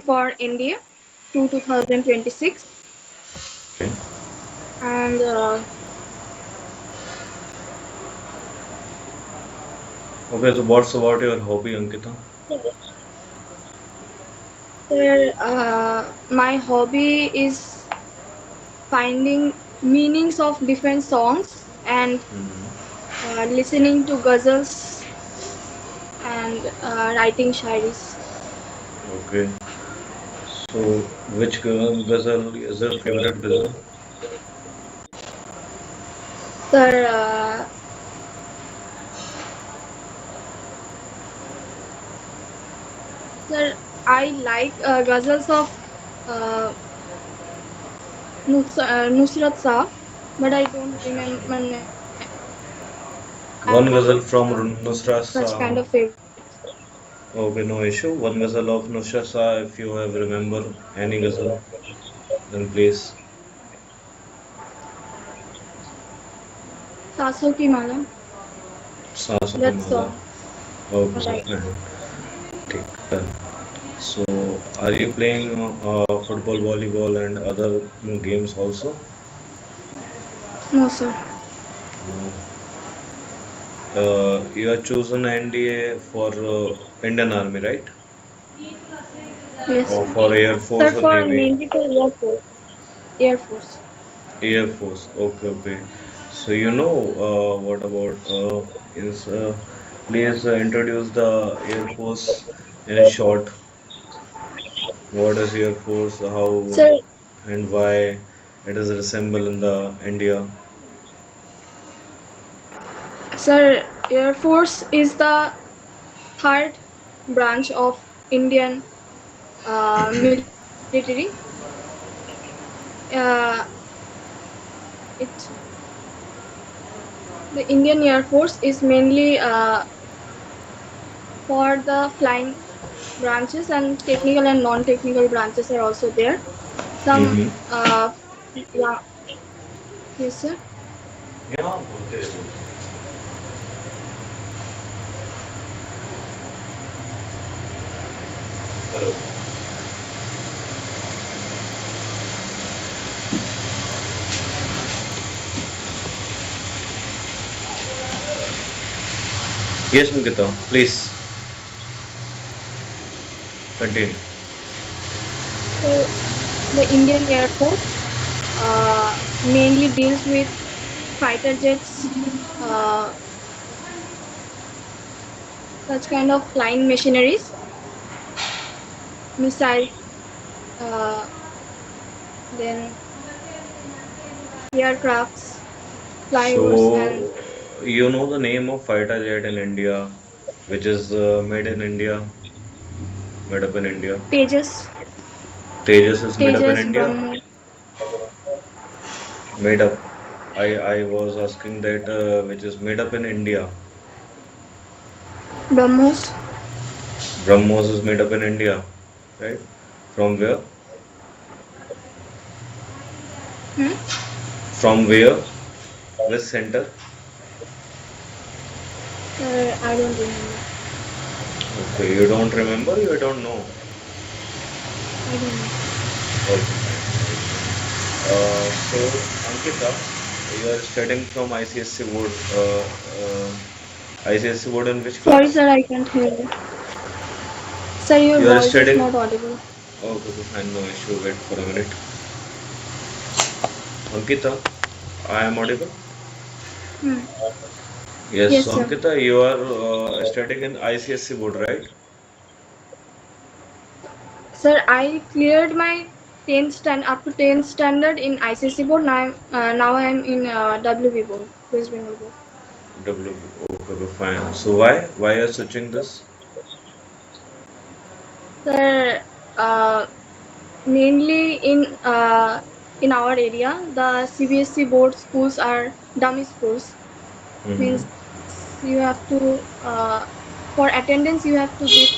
for India to 2026. Okay. And Okay, so what's about your hobby, Ankita? sir, my hobby is finding meanings of different songs and Hmm. listening to ghazals and writing shairis. Okay. So, which ghazal is your favorite ghazal? Sir, sir, I like ghazals of uh, Nusrat Saab, but I don't remember. I One don't ghazal have from Nusrat such kind of Shah. favorites. Okay, no issue. One ghazal of Nusrat Shah, if you have remember any ghazal, then please. Saso ki Mala. Saason ki That Mala. song. Okay, Right. fine. Take done. So, are you playing football, volleyball, and other games also? No, sir. No. You are chosen NDA for Indian Army, right? Yes, Or sir. for Air Sir, Force or for Navy? mainly for Air Force. Air Force. Air Force. Okay, okay. So you know what about is please introduce the Air Force in short. What is Air Force? How Sir, and why it is assembled in the India? sir, Air Force is the third branch of Indian military. It The Indian Air Force is mainly for the flying branches, and technical and non-technical branches are also there. Some Mm-hmm. yeah, yes, sir. Yeah, बोलते हैं, बोलते हैं. Hello. Yes, Ankita, please continue. So the Indian Air Force mainly deals with fighter jets, uh, such kind of flying machineries, missiles, uh, then aircrafts, flyovers, and So you know the name of fighter jet in India, which is made in India, made up in India. Tejas, Tejas is made up in Tejas, India. BrahMos, Made up. I was asking that which is made up in India. BrahMos. BrahMos is made up in India, right? From where? Hmm? From where? Which center? I don't remember. Okay, you don't remember, you don't know. I don't know. Okay, fine, no issue. So, Ankita, you are studying from ICSC board. ICSC board in which Sorry, class? sir, I can't hear you. Sir, your You are voice is studying. not audible. Okay, okay, fine, no issue. Wait for a minute. Ankita, I am audible. Hmm. Yes, Yes, so sir. Ankita, you are studying in ICSC board, right? Sir, I cleared my 10th stand up to 10th standard in ICC board. Now I am in WB board, West Bengal board. W. Okay, okay, fine. So why? Why are you switching this? Sir, uh, mainly in our area, the CBSE board schools are dummy schools. Mm-hmm. Means you have to for attendance you have to give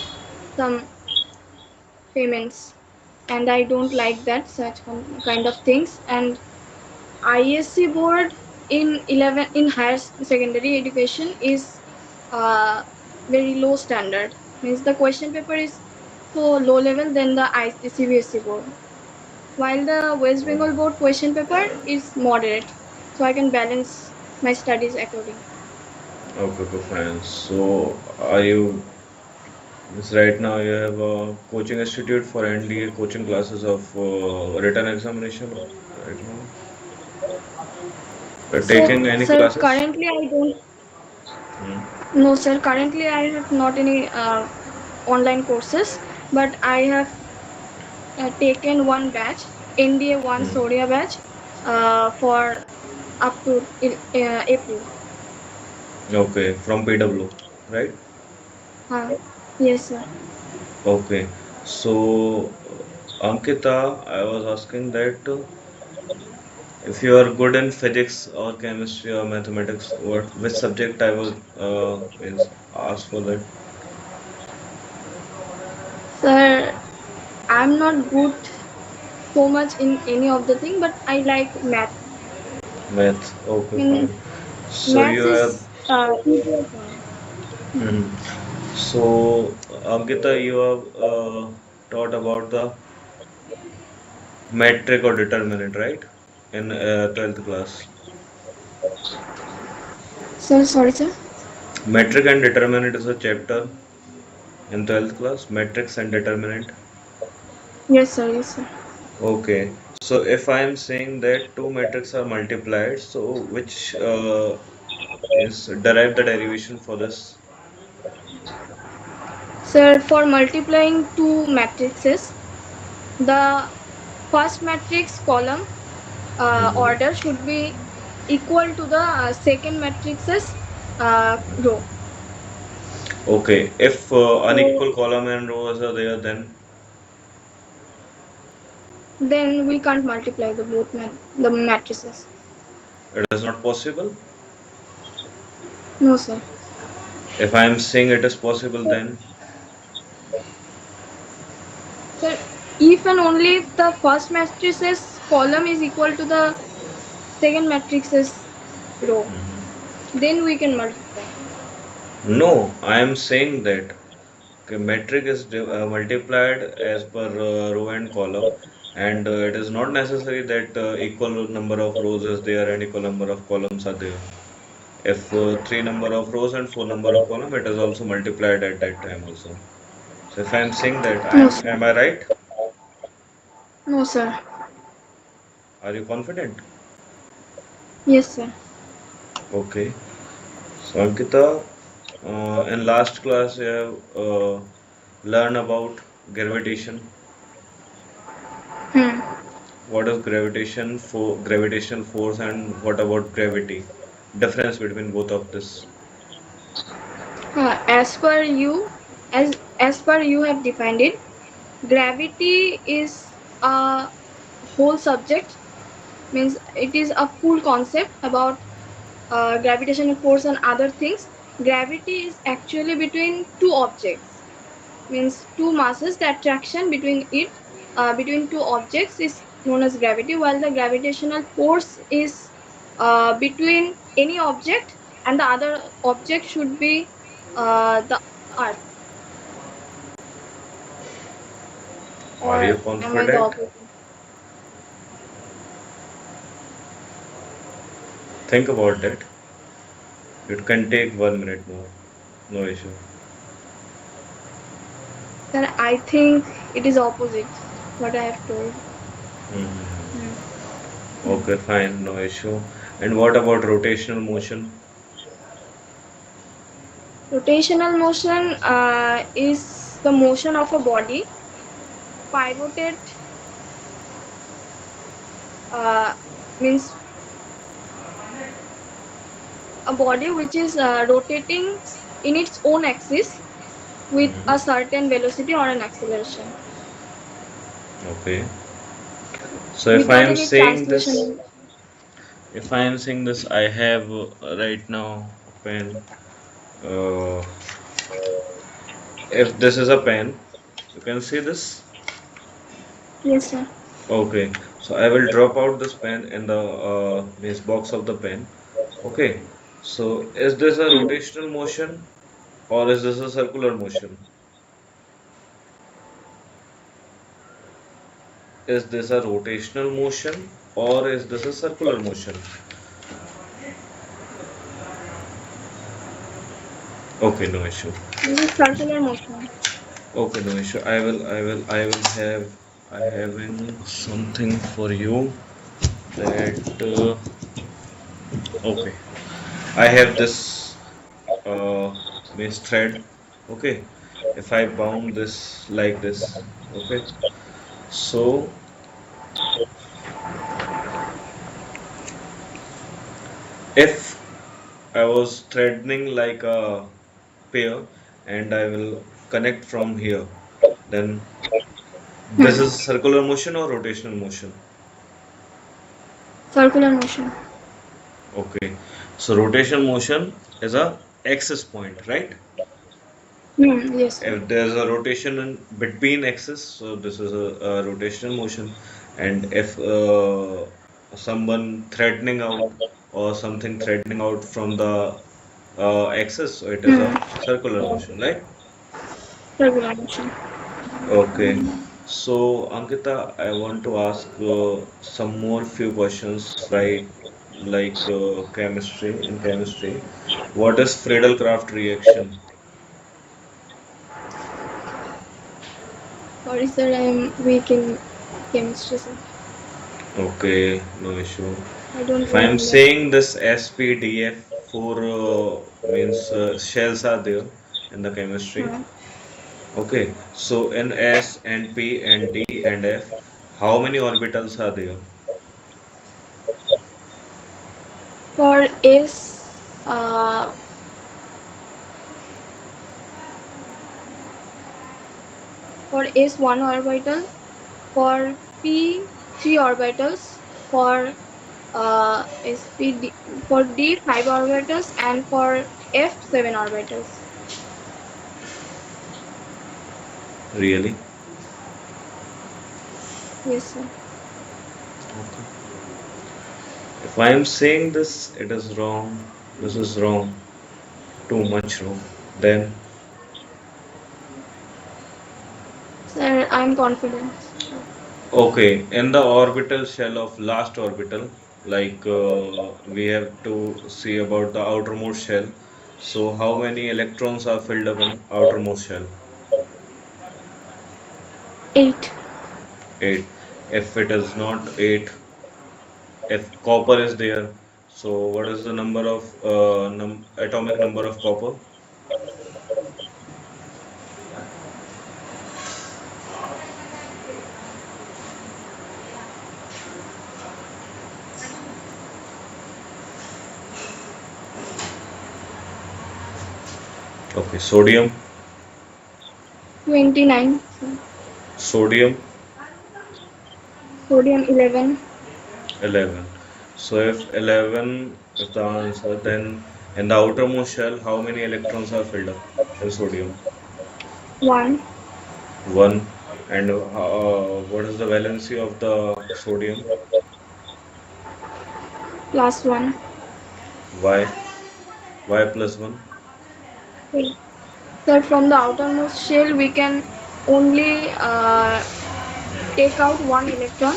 some payments, and I don't like that such kind of things. And ISC board in 11 in higher secondary education is uh, very low standard. Means the question paper is so low level than the CBSE board. While the West Oh, Bengal board question paper is moderate, so I can balance my studies accordingly. okay, okay, fine. So, are you, means right now you have a coaching institute for NDA coaching classes of written examination right now? You're So, taking any sir, classes? currently I don't. Hmm. No, sir. Currently I have not any online courses, but I have taken one batch, NDA one Hmm. Soria batch, for up to April. Okay, from PW, right? Uh, yes, sir. Okay. So, Ankita, I was asking that if you are good in physics or chemistry or mathematics, what which subject I was is asked for that? Sir, I'm not good so much in any of the thing, but I like math. Math. Okay, Means fine. So maths you have. is easier for me. Mhm. So Ankita, you have taught about the metric or determinant, right? In 12th class. Sir, sorry, sir. Metric and determinant is a chapter in 12th class. Metrics and determinant. Yes, sir. Yes, sir. Okay. So if I am saying that two metrics are multiplied, so which is derive the derivation for this? Sir, for multiplying two matrices, the first matrix column Mhm. order should be equal to the second matrix's row. Okay. If So unequal column and rows are there, then then we can't multiply the matrices. it is not possible. No, sir. If I am saying it is possible, then Sir, if and only if the first matrix's column is equal to the second matrix's row, Mhm. then we can multiply. No, I am saying that okay, metric is multiplied as per row and column, and it is not necessary that equal number of rows is there and equal number of columns are there. If three number of rows and four number of column, it is also multiplied at that time also. So if I am saying that, No, sir. am I right? No, sir. Are you confident? Yes, sir. Okay. So Ankita, in last class you have learned about gravitation. Hmm. What is gravitation for gravitational force and what about gravity? Difference between both of this. As per you, as per you have defined it, gravity is a whole subject. Means it is a full concept about gravitational force and other things. Gravity is actually between two objects. Means two masses. The attraction between between two objects is known as gravity, while the gravitational force is between any object and the other object should be the earth. Are Or you am I the confident? opposite? Think about that. It can take 1 minute more. No issue. Then I think it is opposite what I have told. Hmm. Hmm. Okay, fine, no issue. And what about rotational motion? Rotational motion is the motion of a body pivoted, uh, means a body which is rotating in its own axis with Hmm. a certain velocity or an acceleration Okay. So without any translation. if I am saying this, I have right now a pen. Uh, if this is a pen, you can see this. Yes, sir. Okay, so I will drop out this pen in the means box of the pen. Okay, so is this a rotational motion or is this a circular motion? is this a rotational motion or is this a circular motion? Okay, no issue. This is circular motion. Okay, no issue. I will I having something for you that okay. I have this means thread. Okay, if I bound this like this, okay. So if I was threading like a pair and I will connect from here, then this Hmm. is circular motion or rotational motion? Circular motion. Okay, so rotational motion is a axis point, right? Hmm. Yes, sir. If there's a rotation in between axis, so this is a rotational motion. And if someone threatening out or something threatening out from the axis, so it is a Hmm. circular motion, right? Circular motion. Okay. So, Ankita, I want to ask some more few questions, right? Like chemistry, in chemistry. What is Friedel-Crafts reaction? Sorry, sir. I am weak in chemistry, sir. Okay, no issue. I don't If I'm remember. saying this SPDF four means shells are there in the chemistry. Hmm. Okay, so in S and P and D and F, how many orbitals are there? For S, uh, for S one orbital. For P, three orbitals. For SPD, for D, five orbitals, and for F, seven orbitals. Really? Yes, sir. Okay. If I am saying this, it is wrong. This is wrong. Too much wrong. Then, Sir, I'm confident. okay, in the orbital shell of last orbital, like we have to see about the outermost shell. So, how many electrons are filled up in outermost shell? Eight. 8. If it is not 8, if copper is there, so what is the number of atomic number of copper? Okay, sodium, 29. Sir. sodium Sodium 11. 11. So if 11 is the answer, then in the outermost shell, how many electrons are filled up in sodium? 1 1. And what is the valency of the sodium? plus 1. Y. Y plus 1. So from the outermost shell, we can only take out one electron.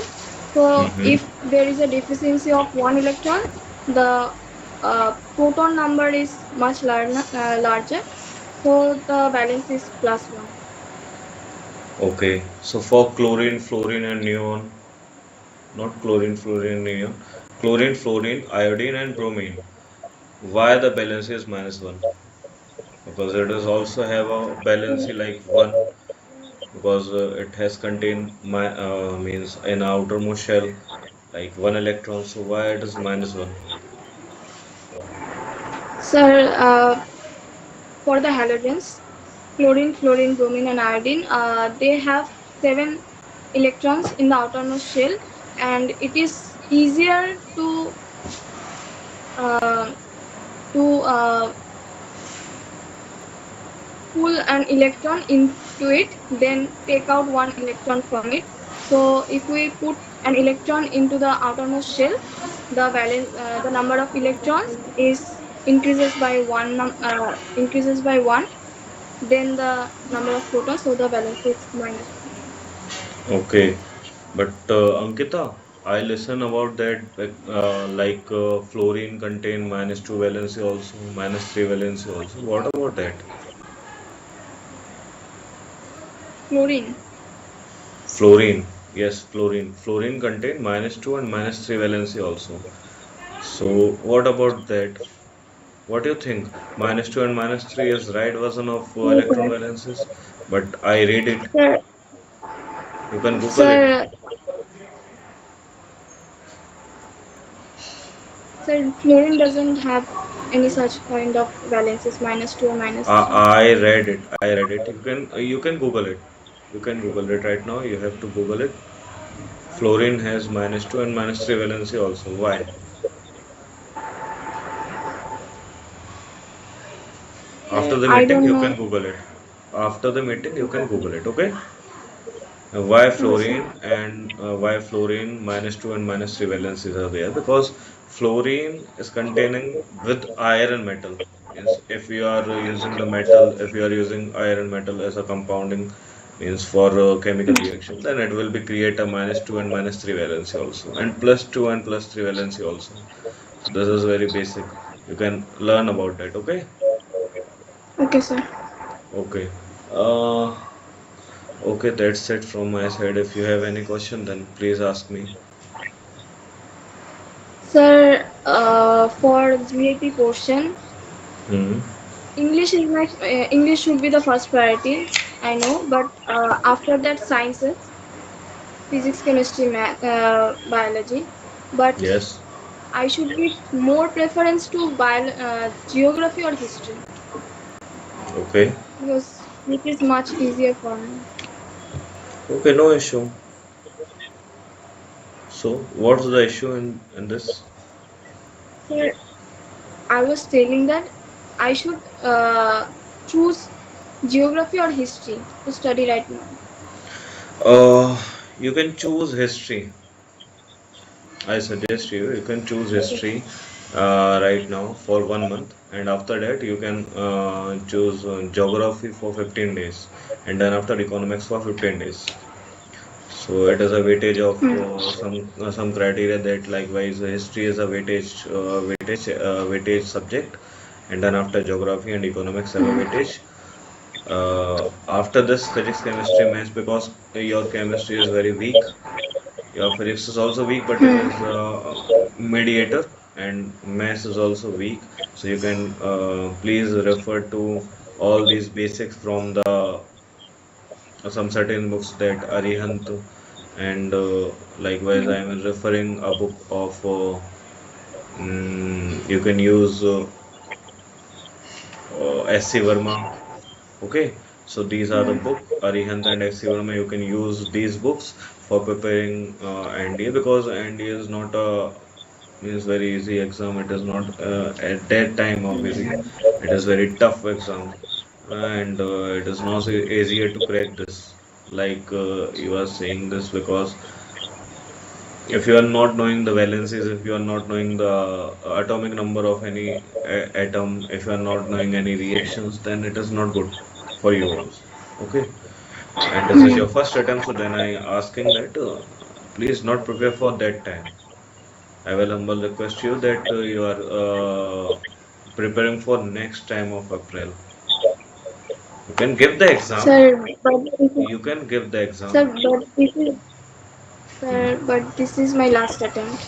So Mm-hmm. if there is a deficiency of one electron, the proton number is much larger. So the balance is plus 1. Okay. So for chlorine, fluorine, and neon, not chlorine, fluorine, neon, chlorine, fluorine, iodine, and bromine. Why the balance is minus 1? Because it is also have a balance like 1 because it has contained my means in outermost shell like one electron. So why it is minus 1? Sir, for the halogens, chlorine, fluorine, bromine, and iodine, they have 7 electrons in the outermost shell, and it is easier uh, to pull an electron into it, then take out one electron from it. So if we put an electron into the outermost shell, the number of electrons is increases by one. Then the number of protons, so the balance is minus one. Okay. But Ankita, I listen about that fluorine contain -2 valency also, -3 valency also. What about that? Fluorine. Fluorine, yes, fluorine. Fluorine contain -2 and -3 valency also. So what about that? What do you think? -2 and -3 is right version of Yes, electron sir. valencies, but I read it. Sir, You can Google it. sir, sir, fluorine doesn't have any such kind of valences, -2 or -3. I read it. I read it. You can Google it. You can Google it right now. You have to Google it. Fluorine has -2 and -3 valency also. Why? After the I meeting, don't you know. can Google it. After the meeting, you can Google it. Okay? Why Okay, sir. fluorine and why fluorine -2 and -3 valencies are there? Because fluorine is containing with iron metal. Means if you are using the metal, if you are using iron metal as a compounding means for chemical reaction, then it will be create a -2 and -3 valency also, and +2 and +3 valency also. So this is very basic. You can learn about that. Okay? Okay, sir. Okay. Uh, okay, that's it from my side. If you have any question, then please ask me. Sir, for GAP portion, Hmm. English should be the first priority. I know, but after that, sciences, physics, chemistry, math, biology. But Yes. I should give more preference to geography or history Okay. because it is much easier for me. Okay, no issue. So, what's the issue in this? Sir, I was telling that I should choose geography or history to study right now. Uh, you can choose history. I suggest you can choose Okay. history right now for 1 month, and after that you can choose geography for 15 days, and then after economics for 15 days. So it is a weightage of Hmm. some criteria that likewise history is a weightage subject, and then after geography and economics have a weightage. After this physics, chemistry, maths, because your chemistry is very weak, your physics is also weak, but it is Hmm. mediator, and maths is also weak. So you can please refer to all these basics from the some certain books that Arihant, and likewise I am referring a book of you can use S.C. Verma. Okay, so these are the book Arihant and S.C. Verma. You can use these books for preparing NDA, because NDA is not a means very easy exam. It is not at that time obviously. It is very tough exam, and it is not easier to crack this. Like you are saying this because if you are not knowing the valencies, if you are not knowing the atomic number of any atom, if you are not knowing any reactions, then it is not good for you also. Okay, and this is your Hmm. first attempt, so then I asking that please not prepare for that time. I will humble request you that you are preparing for next time of April. You can give the exam. Sir, but this is, You can give the sir, exam. but this is, Hmm. sir, but this is my last attempt.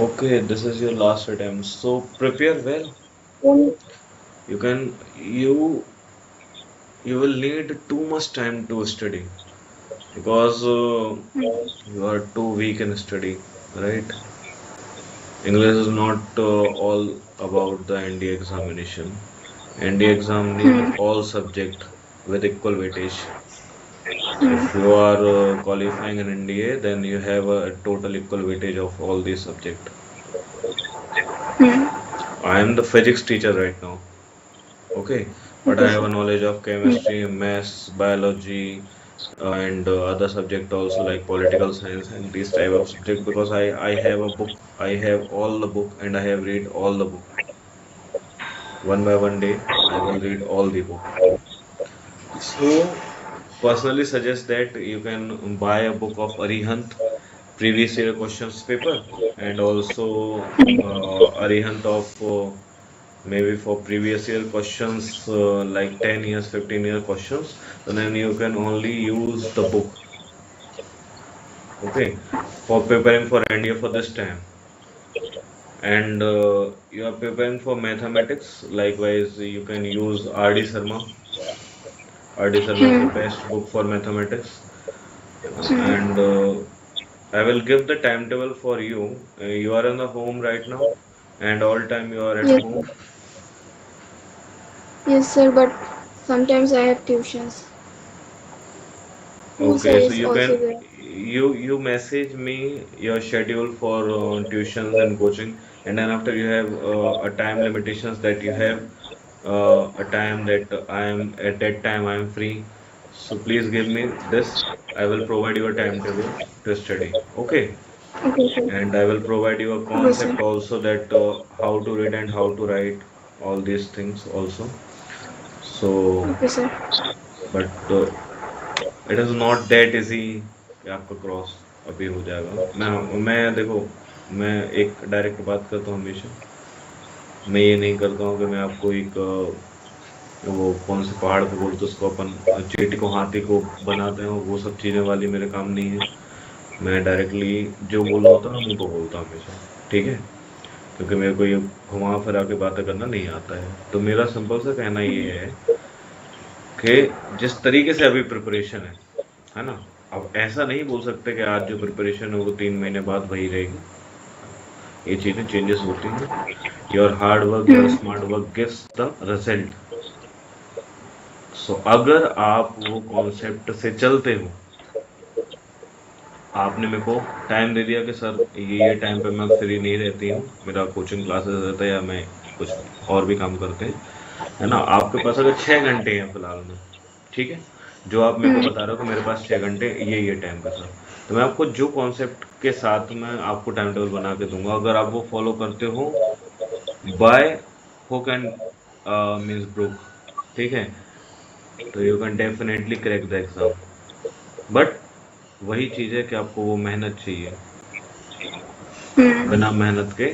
Okay, this is your last attempt. So prepare well. Only, You will need too much time to study because you are too weak in study, right? English is not all about the ND examination. ND exam need hmm, all subject with equal weightage. If hmm, you are qualifying in NDA, then you have a total equal weightage of all these subject. hmm. I am the physics teacher right now. Okay, but Okay, I have sir. a knowledge of Hmm. chemistry, maths, biology, and other subject also like political science and these type of subject, because I have a book, I have all the book, and I have read all the book. One by one day, I will read all the book. So personally suggest that you can buy a book of Arihant previous year questions paper, and also Arihant of maybe for previous year questions like 10 years, 15-year questions. So then you can only use the book, okay, for preparing for NDA for this time. And you are preparing for mathematics, likewise you can use RD Sharma. RD Sharma is the Hmm. best book for mathematics. And Hmm. I will give the timetable for you. You are in the home right now, and all time you are at Yes, home. sir. Yes, sir. But sometimes I have tuitions. Musa Okay, so is you also can there. you message me your schedule for tuitions and coaching, and then after you have a time limitations that you have a time that I am at that time I am free. So please give me this. I will provide you a timetable to study. Okay, Okay, sir. and I will provide you a Okay, sir. concept also that how to read and how to write all these things also. So, Okay, sir. but it is not that easy कि आपका cross अभी हो जाएगा। मैं देखो, मैं एक direct बात करता हूँ हमेशा। मैं ये नहीं करता हूँ कि मैं आपको एक वो कौन से पहाड़ पे बोलते हैं उसको अपन चींटी को हाथी को बनाते हैं, वो सब चीज़ें वाली मेरे काम नहीं है। मैं डायरेक्टली जो बोलना होता है मैं मुंह पे बोलता हूँ हमेशा। ठीक है, क्योंकि मेरे को ये घुमा फिरा के बातें करना नहीं आता है। तो मेरा सिंपल सा कहना ये है कि जिस तरीके से अभी प्रिपरेशन है ना? अब ऐसा नहीं बोल सकते कि आज जो प्रिपरेशन है वो 3 महीने बाद वही रहेगी, है ना? ये चीज़ें चेंजेस होती हैं। Your hard work, your Hmm. Smart work gives the result. So अगर आप वो कॉन्सेप्ट से चलते हो, आपने मेरे को टाइम दे दिया कि सर ये टाइम पे मैं फ्री नहीं रहती हूँ, मेरा कोचिंग क्लासेस रहता है या मैं कुछ और भी काम करते हैं, है ना? आपके पास अगर 6 घंटे हैं फिलहाल में, ठीक है, जो आप मेरे को Hmm. बता रहे हो कि मेरे पास 6 घंटे ये टाइम का सर, तो मैं आपको जो कॉन्सेप्ट के साथ मैं आपको टाइम टेबल बना के दूंगा, अगर आप वो फॉलो करते हो by hook and means brook, ठीक है, तो you can definitely crack the exam. But वही चीज़ है कि आपको वो मेहनत चाहिए। Hmm. बिना मेहनत के,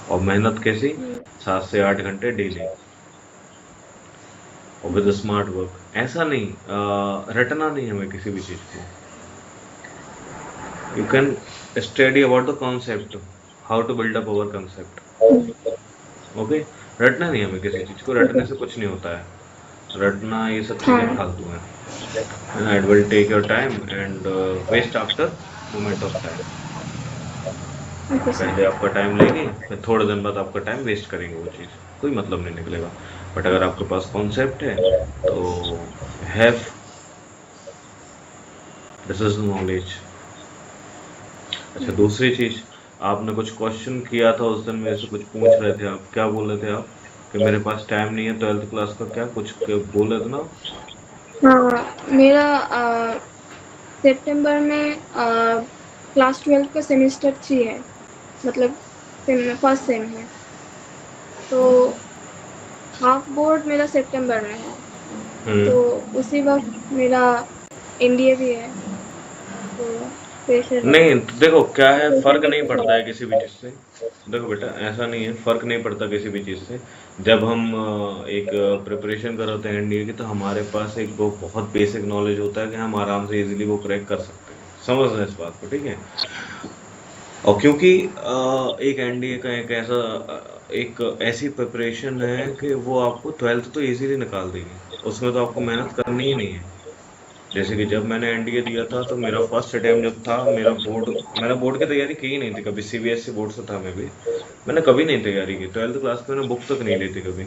और मेहनत कैसी? Hmm. 7 से 8 घंटे डेली, और विद स्मार्ट वर्क। ऐसा नहीं रटना नहीं हमें किसी भी चीज़ को। You can study about the concept, how to build up our concept. Okay, रटना नहीं हमें किसी चीज को, रटने से कुछ नहीं होता है। रटना ये सब चीजें हाँ. फालतू हैं, है ना? It will take your time and waste after moment of time. Okay sir. पहले आपका टाइम लेंगे, फिर थोड़े दिन बाद आपका टाइम वेस्ट करेंगे, वो चीज़ कोई मतलब नहीं निकलेगा। बट अगर आपके पास कॉन्सेप्ट है तो हैव दिस इज नॉलेज। अच्छा, दूसरी चीज, आपने कुछ क्वेश्चन किया था उस दिन मेरे से, कुछ पूछ रहे थे आप, क्या बोल रहे थे आप कि मेरे पास टाइम नहीं है 12th क्लास का, क्या कुछ बोल रहे थे ना आप? हाँ, मेरा सितंबर में क्लास 12 का सेमेस्टर 3 है, मतलब फर्स्ट सेम है, तो हाफ बोर्ड मेरा सितंबर में है, तो हम्म। उसी वक्त मेरा एनडीए भी है, तो प्रेशर है. नहीं तो देखो क्या है, प्रेशर फर्क तो नहीं कुछ पड़ता है. है किसी भी चीज से। देखो बेटा, ऐसा नहीं है, फर्क नहीं पड़ता किसी भी चीज से। जब हम एक प्रिपरेशन कर रहे हैं एनडीए की, तो हमारे पास एक वो बहुत बेसिक नॉलेज होता है कि हम आराम से इजीली वो क्रैक कर सकते हैं। समझ रहे हैं इस बात को? ठीक है। और क्योंकि एक एनडीए का एक ऐसा एक ऐसी प्रिपरेशन है कि वो आपको 12th तो इजीली निकाल देगी, उसमें तो आपको मेहनत करनी ही नहीं है। जैसे कि जब मैंने एनडीए दिया था तो मेरा फर्स्ट अटेम्प्ट जब था, मेरा बोर्ड, मैंने बोर्ड की तैयारी की ही नहीं थी कभी, सीबीएसई बोर्ड से था मैं भी, मैंने कभी नहीं तैयारी की 12th क्लास में, मैंने बुक तक नहीं ली थी कभी।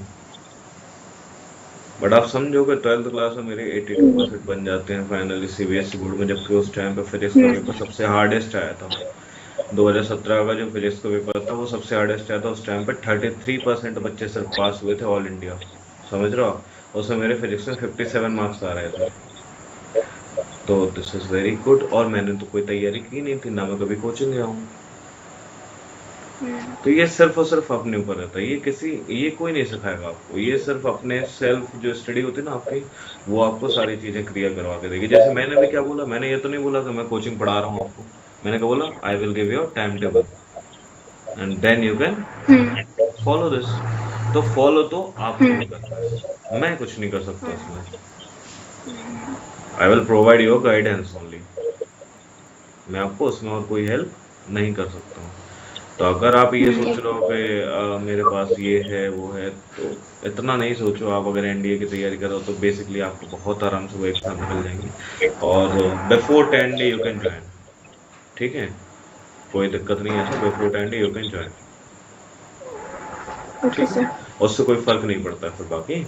बट आप समझो कि 12th क्लास में मेरे 82% बन जाते हैं फाइनली सीबीएसई बोर्ड में, जबकि उस टाइम पे फिजिक्स का पेपर सबसे हार्डेस्ट आया था। 2017 का जो फिजिक्स का पेपर था वो सबसे हार्डेस्ट आया था, उस टाइम पे 33% बच्चे सिर्फ पास हुए थे ऑल इंडिया। समझ रहे हो आप? उसमें मेरे फिजिक्स में 57 मार्क्स आ रहे थे। तो दिस इज वेरी गुड, और मैंने तो कोई तैयारी की नहीं थी, ना मैं कभी कोचिंग गया हूँ। तो ये सिर्फ और सिर्फ अपने ऊपर रहता है, ये कोई नहीं सिखाएगा आपको, ये सिर्फ अपने सेल्फ जो स्टडी होती है ना आपकी, वो आपको सारी चीजें क्लियर करवा के देगी। जैसे मैंने भी क्या बोला, मैंने ये तो नहीं बोला कि मैं कोचिंग पढ़ा रहा हूँ आपको, मैंने क्या बोला, I will give your time table and then you can follow this. तो फॉलो तो आपको ही करना है, मैं कुछ नहीं कर सकता उसमें। I will provide your guidance only, मैं आपको उसमें और कोई हेल्प नहीं कर सकता हूँ। तो अगर आप ये सोच रहे हो कि मेरे पास ये है वो है, तो इतना नहीं सोचो। आप अगर एनडीए की तैयारी करो तो बेसिकली आपको बहुत आराम से वो एग्जाम मिल जाएंगे, और before 10 day you can join. ठीक है, कोई दिक्कत नहीं है, ऐसा before 10 day you can join. Okay ठीक है, सर। उससे कोई फर्क नहीं पड़ता है फिर बाकी।